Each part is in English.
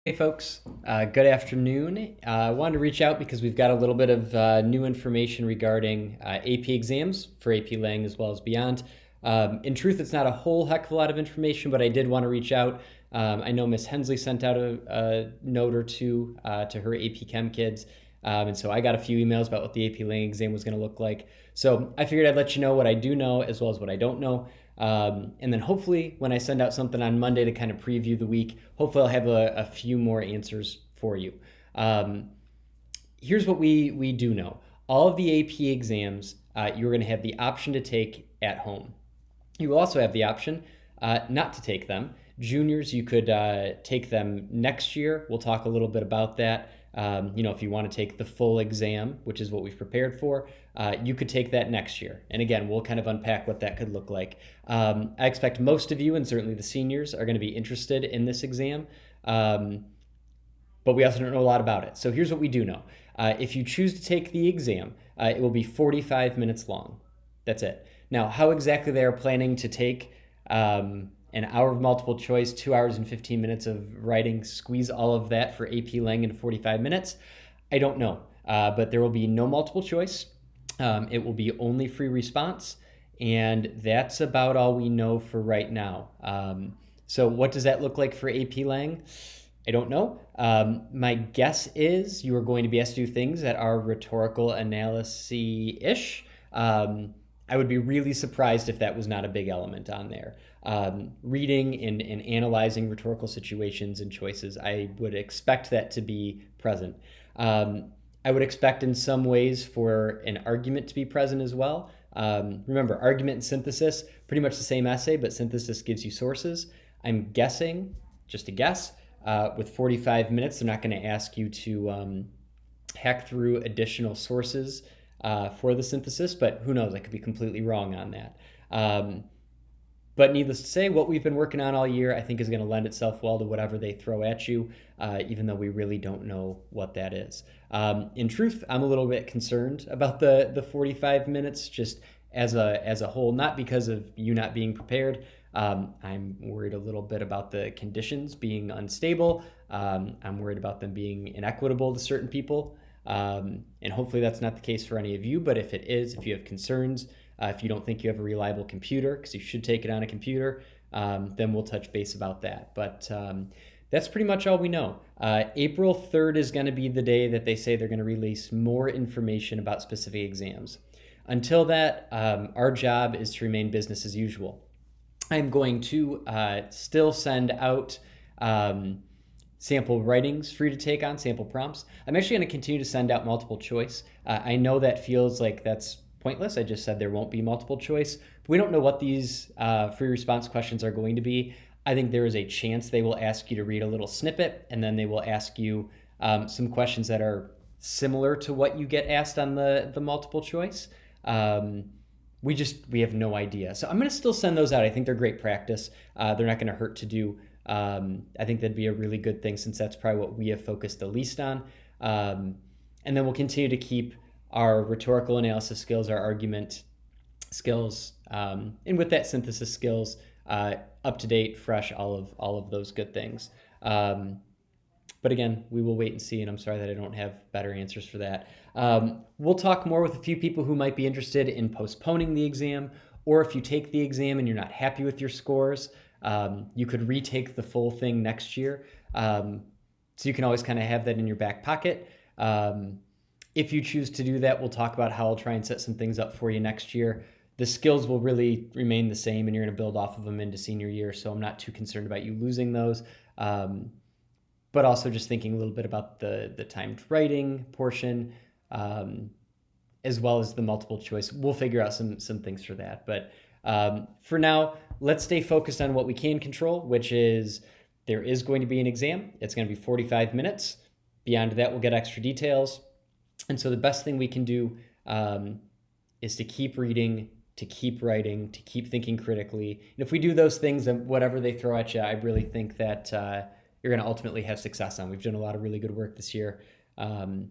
Hey folks, good afternoon. I wanted to reach out because we've got a little bit of new information regarding AP exams for AP Lang as well as beyond. In truth, it's not a whole heck of a lot of information, but I did want to reach out. I know Miss Hensley sent out a note or two to her AP Chem kids, and so I got a few emails about what the AP Lang exam was going to look like. So I figured I'd let you know what I do know as well as what I don't know. And then hopefully, when I send out something on Monday to kind of preview the week, hopefully I'll have a few more answers for you. Um, Here's what we do know. All of the AP exams you're going to have the option to take at home. You also have the option not to take them. Juniors, you could take them next year. We'll talk a little bit about that. If you want to take the full exam, which is what we've prepared for, you could take that next year. And again, we'll kind of unpack what that could look like. I expect most of you, and certainly the seniors, are going to be interested in this exam. But we also don't know a lot about it. So here's what we do know. If you choose to take the exam, it will be 45 minutes long. That's it. Now, how exactly they are planning to take an hour of multiple choice, 2 hours and 15 minutes of writing, squeeze all of that for AP Lang into 45 minutes, I don't know. But there will be no multiple choice. It will be only free response. And that's about all we know for right now. So what does that look like for AP Lang? I don't know. My guess is you are going to be asked to do things that are rhetorical analysis-ish. I would be really surprised if that was not a big element on there. Reading and analyzing rhetorical situations and choices, I would expect that to be present. I would expect in some ways for an argument to be present as well. Remember, argument and synthesis, pretty much the same essay, but synthesis gives you sources. I'm guessing, just a guess, with 45 minutes, they're not going to ask you to hack through additional sources for the synthesis, but who knows? I could be completely wrong on that. But needless to say, what we've been working on all year, I think, is going to lend itself well to whatever they throw at you, even though we really don't know what that is. In truth, I'm a little bit concerned about the 45 minutes, just as a whole, not because of you not being prepared. I'm worried a little bit about the conditions being unstable. I'm worried about them being inequitable to certain people. And hopefully that's not the case for any of you, but if it is, if you have concerns, if you don't think you have a reliable computer, because you should take it on a computer, then we'll touch base about that. But that's pretty much all we know. April 3rd is going to be the day that they say they're going to release more information about specific exams. Until that, our job is to remain business as usual. I'm going to still send out sample writings for you to take on, sample prompts. I'm actually going to continue to send out multiple choice. I know that feels like that's pointless. I just said there won't be multiple choice. But we don't know what these free response questions are going to be. I think there is a chance they will ask you to read a little snippet, and then they will ask you some questions that are similar to what you get asked on the multiple choice. We have no idea. So I'm going to still send those out. I think they're great practice. They're not going to hurt to do. I think that'd be a really good thing since that's probably what we have focused the least on. And then we'll continue to keep our rhetorical analysis skills, our argument skills, and with that synthesis skills, up to date, fresh, all of those good things. But again, we will wait and see, and I'm sorry that I don't have better answers for that. We'll talk more with a few people who might be interested in postponing the exam, or if you take the exam and you're not happy with your scores, you could retake the full thing next year. So you can always kind of have that in your back pocket. If you choose to do that, we'll talk about how I'll try and set some things up for you next year. The skills will really remain the same, and you're going to build off of them into senior year, so I'm not too concerned about you losing those. But also just thinking a little bit about the timed writing portion, as well as the multiple choice. We'll figure out some things for that. But for now, let's stay focused on what we can control, which is there is going to be an exam. It's going to be 45 minutes. Beyond that, we'll get extra details. And so the best thing we can do is to keep reading, to keep writing, to keep thinking critically. And if we do those things, then whatever they throw at you, I really think that you're going to ultimately have success on. We've done a lot of really good work this year. And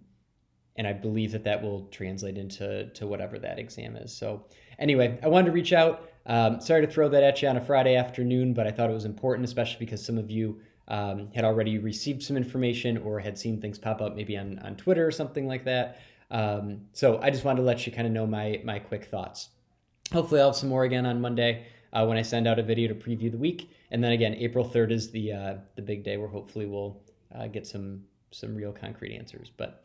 I believe that will translate into whatever that exam is. So anyway, I wanted to reach out. Sorry to throw that at you on a Friday afternoon, but I thought it was important, especially because some of you had already received some information or had seen things pop up maybe on Twitter or something like that. So I just wanted to let you kind of know my quick thoughts. Hopefully I'll have some more again on Monday when I send out a video to preview the week. And then again, April 3rd is the big day where hopefully we'll get some real concrete answers. But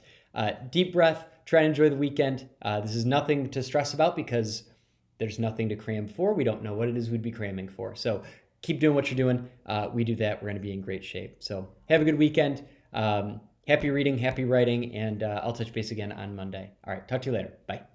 deep breath, try and enjoy the weekend. This is nothing to stress about because there's nothing to cram for. We don't know what it is we'd be cramming for. So keep doing what you're doing. We do that. We're going to be in great shape. So have a good weekend. Happy reading, happy writing, and I'll touch base again on Monday. All right, talk to you later. Bye.